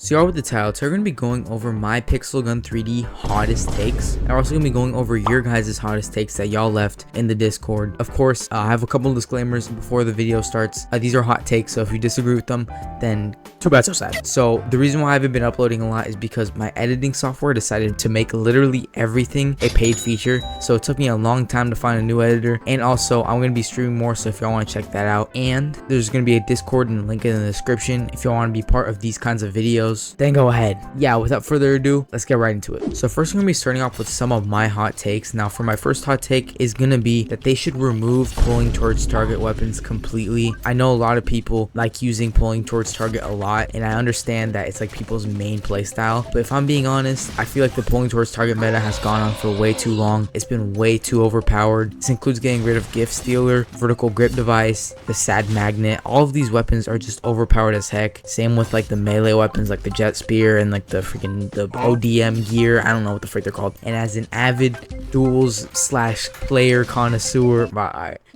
So y'all with the title, so we're going to be going over my Pixel Gun 3D hottest takes. And we're also going to be going over your guys' hottest takes that y'all left in the Discord. Of course, I have a couple of disclaimers before the video starts. These are hot takes, so if you disagree with them, then too bad, so sad. So the reason why I haven't been uploading a lot is because my editing software decided to make literally everything a paid feature. So it took me a long time to find a new editor. And also, I'm going to be streaming more, so if y'all want to check that out. And there's going to be a Discord and a link in the description if y'all want to be part of these kinds of videos. Then go ahead. Yeah, without further ado, let's get right into it. So first, I'm gonna be starting off with some of my hot takes. Now for my first hot take is gonna be that they should remove pulling towards target weapons completely. I know a lot of people like using pulling towards target a lot, and I understand that it's like people's main play style, but if I'm being honest, I feel like the pulling towards target meta has gone on for way too long. It's been way too overpowered. This includes getting rid of Gift Stealer, vertical grip device, the sad magnet. All of these weapons are just overpowered as heck. Same with like the melee weapons like the jet spear and like the ODM gear. I don't know what the frick they're called. And as an avid duels slash player connoisseur,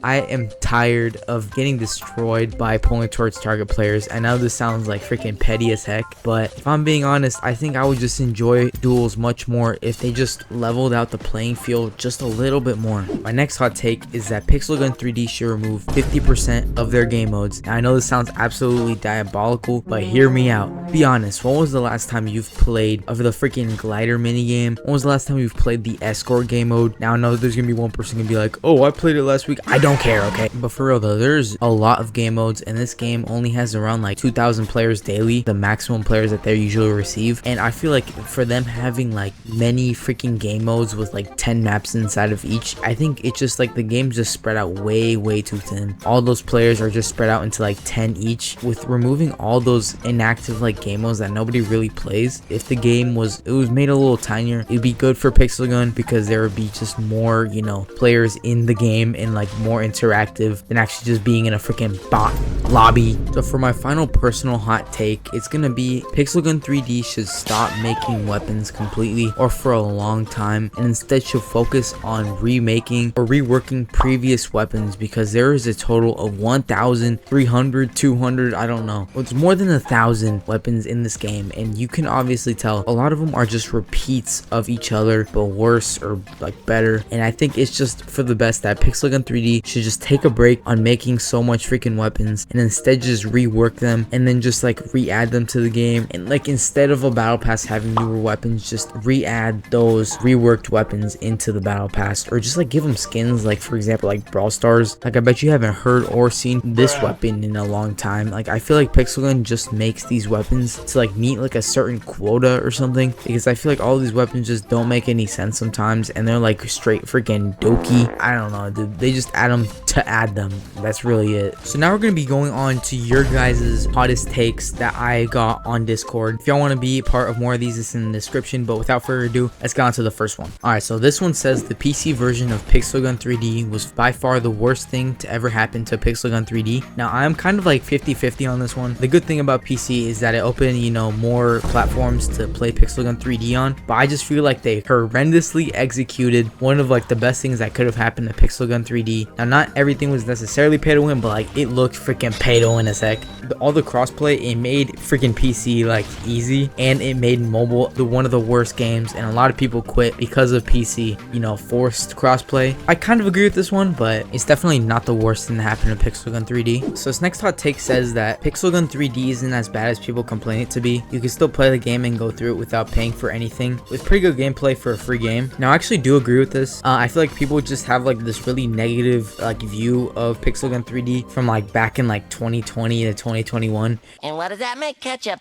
I am tired of getting destroyed by pulling towards target players. I know this sounds like freaking petty as heck, but if I'm being honest, I think I would just enjoy duels much more if they just leveled out the playing field just a little bit more. My next hot take is that Pixel Gun 3D should remove 50% of their game modes. And I know this sounds absolutely diabolical, but hear me out. Be honest, when was the last time you've played of the freaking glider minigame? When was the last time you've played the escort game mode? Now I know there's gonna be one person gonna be like, oh, I played it last week. I don't care, okay? But for real though, there's a lot of game modes, and this game only has around like 2,000 players daily, the maximum players that they usually receive. And I feel like for them having like many freaking game modes with like 10 maps inside of each, I think it's just like the game's just spread out way too thin. All those players are just spread out into like 10 each. With removing all those inactive like game modes that nobody really plays, if the game was made a little tinier, it'd be good for Pixel Gun because there would be just more, you know, players in the game and like more interactive than actually just being in a freaking bot lobby. So for my final personal hot take, it's gonna be Pixel Gun 3D should stop making weapons completely or for a long time, and instead should focus on remaking or reworking previous weapons, because there is a total of 1,300, 200, I don't know. It's more than 1,000 weapons in this game, and you can obviously tell a lot of them are just repeats of each other, but worse or like better. And I think it's just for the best that Pixel Gun 3D should just take a break on making so much freaking weapons and instead just rework them and then just like re-add them to the game. And like instead of a battle pass having newer weapons, just re-add those reworked weapons into the battle pass, or just like give them skins. Like for example, like Brawl Stars. Like I bet you haven't heard or seen this weapon in a long time. Like I feel like Pixel Gun just makes these weapons to like meet like a certain quota or something, because I feel like all these weapons just don't make any sense sometimes, and they're like straight freaking dokey. I don't know, dude. They just add them to add them. That's really it. So now we're gonna be going on to your guys' hottest takes that I got on Discord. If y'all want to be a part of more of these, it's in the description. But without further ado, let's get on to the first one. Alright, so this one says the PC version of Pixel Gun 3D was by far the worst thing to ever happen to Pixel Gun 3D. Now I'm kind of like 50-50 on this one. The good thing about PC is that it opened, you know, more platforms to play Pixel Gun 3D on, but I just feel like they horrendously executed one of like the best things that could have happened to Pixel Gun 3D. Now not everything was necessarily pay to win, but like it looked freaking pay to win as heck. All the crossplay, it made freaking PC like easy, and it made mobile one of the worst games, and a lot of people quit because of PC, you know, forced crossplay. I kind of agree with this one, but it's definitely not the worst thing that happened to Pixel Gun 3D. So this next hot take says that Pixel Gun 3D isn't as bad as people complain it to be. You can still play the game and go through it without paying for anything, with pretty good gameplay for a free game. Now I actually do agree with this. I feel like people just have like this really negative like view of Pixel Gun 3D from like back in like 2020 to 2021. And what does that make, ketchup?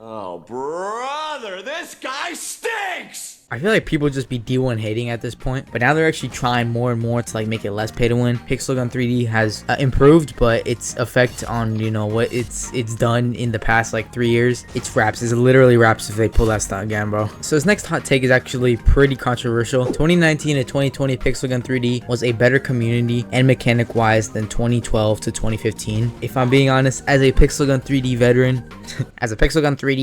Oh, brother, this guy stinks! I feel like people just be D1 hating at this point, but now they're actually trying more and more to like make it less pay to win. Pixel Gun 3D has improved, but its effect on, you know, what it's done in the past like 3 years, it's raps. It's literally raps if they pull that stunt again, bro. So this next hot take is actually pretty controversial. 2019 to 2020 Pixel Gun 3D was a better community and mechanic wise than 2012 to 2015. If I'm being honest, as a Pixel Gun 3D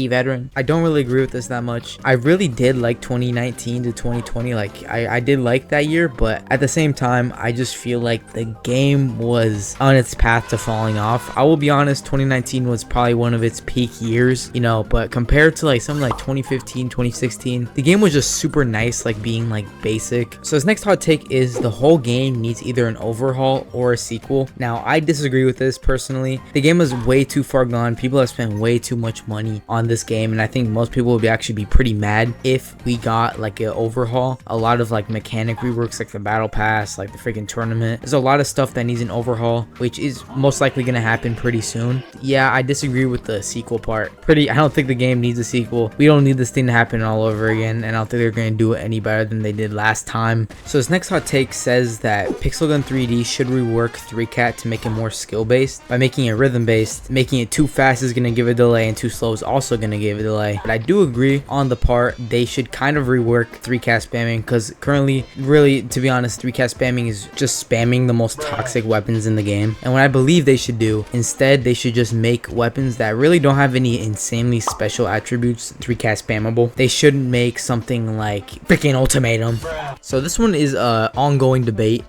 veteran, I don't really agree with this that much. I really did like 2019 2019 to 2020, like I did like that year, but at the same time I just feel like the game was on its path to falling off. I will be honest, 2019 was probably one of its peak years, you know, but compared to like something like 2015, 2016, the game was just super nice, like being like basic. So this next hot take is the whole game needs either an overhaul or a sequel. Now I disagree with this personally. The game is way too far gone. People have spent way too much money on this game, and I think most people would actually be pretty mad if we got like an overhaul. A lot of like mechanic reworks, like the battle pass, like the freaking tournament. There's a lot of stuff that needs an overhaul, which is most likely gonna happen pretty soon. Yeah, I disagree with the sequel part. I don't think the game needs a sequel. We don't need this thing to happen all over again, and I don't think they're gonna do it any better than they did last time. So this next hot take says that Pixel Gun 3D should rework 3CAT to make it more skill based. By making it rhythm based, making it too fast is gonna give a delay, and too slow is also gonna give a delay. But I do agree on the part they should kind of rework 3CAT spamming, because currently, really, to be honest, 3CAT spamming is just spamming the most toxic weapons in the game. And what I believe they should do, instead, they should just make weapons that really don't have any insanely special attributes 3CAT spammable. They shouldn't make something like freaking Ultimatum. So this one is a ongoing debate.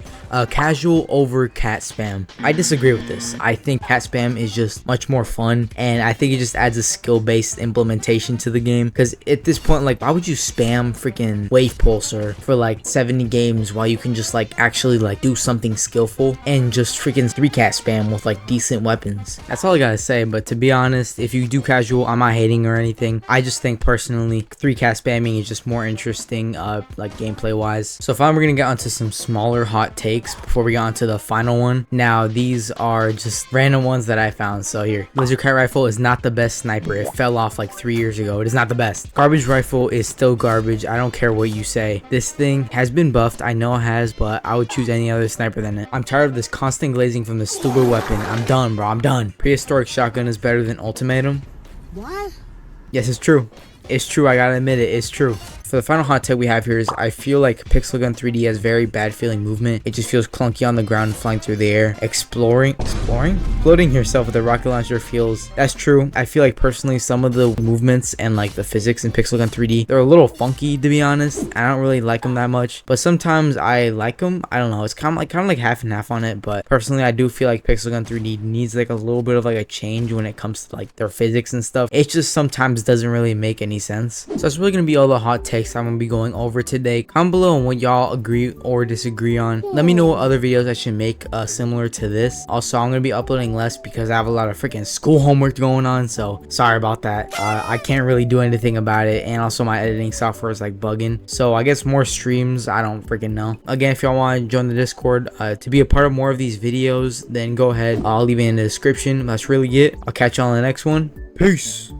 Casual over cat spam. I disagree with this. I think cat spam is just much more fun, and I think it just adds a skill-based implementation to the game, because at this point, like, why would you spam freaking Wave Pulsar for like 70 games while you can just like actually like do something skillful and just freaking 3CAT spam with like decent weapons? That's all I gotta say. But to be honest, if you do casual, I'm not hating or anything. I just think personally 3CAT spamming is just more interesting, like gameplay wise. So if I'm gonna get onto some smaller hot takes before we get on to the final one. Now these are just random ones that I found. So here, Laser Kite Rifle is not the best sniper. It fell off like 3 years ago. It is not the best. Garbage Rifle is still garbage. I don't care what you say. This thing has been buffed, I know it has, but I would choose any other sniper than it. I'm tired of this constant glazing from this stupid weapon. I'm done, bro. I'm done. Prehistoric Shotgun is better than Ultimatum. What? Yes, it's true. It's true. I gotta admit it. It's true. For the final hot take we have here is I feel like Pixel Gun 3D has very bad feeling movement. It just feels clunky on the ground, flying through the air. Exploring? Floating yourself with a rocket launcher feels... That's true. I feel like personally some of the movements and like the physics in Pixel Gun 3D, they're a little funky, to be honest. I don't really like them that much, but sometimes I like them. I don't know. It's kind of like half and half on it, but personally I do feel like Pixel Gun 3D needs like a little bit of like a change when it comes to like their physics and stuff. It just sometimes doesn't really make any sense. So that's really gonna be all the hot takes I'm gonna be going over today. Comment below on what y'all agree or disagree on. Let me know what other videos I should make similar to this. Also, I'm gonna be uploading less because I have a lot of freaking school homework going on, so sorry about that. I can't really do anything about it, and also my editing software is like bugging, so I guess more streams, I don't freaking know. Again, if y'all want to join the Discord to be a part of more of these videos, then go ahead. I'll leave it in the description. That's really it. I'll catch y'all on the next one. Peace.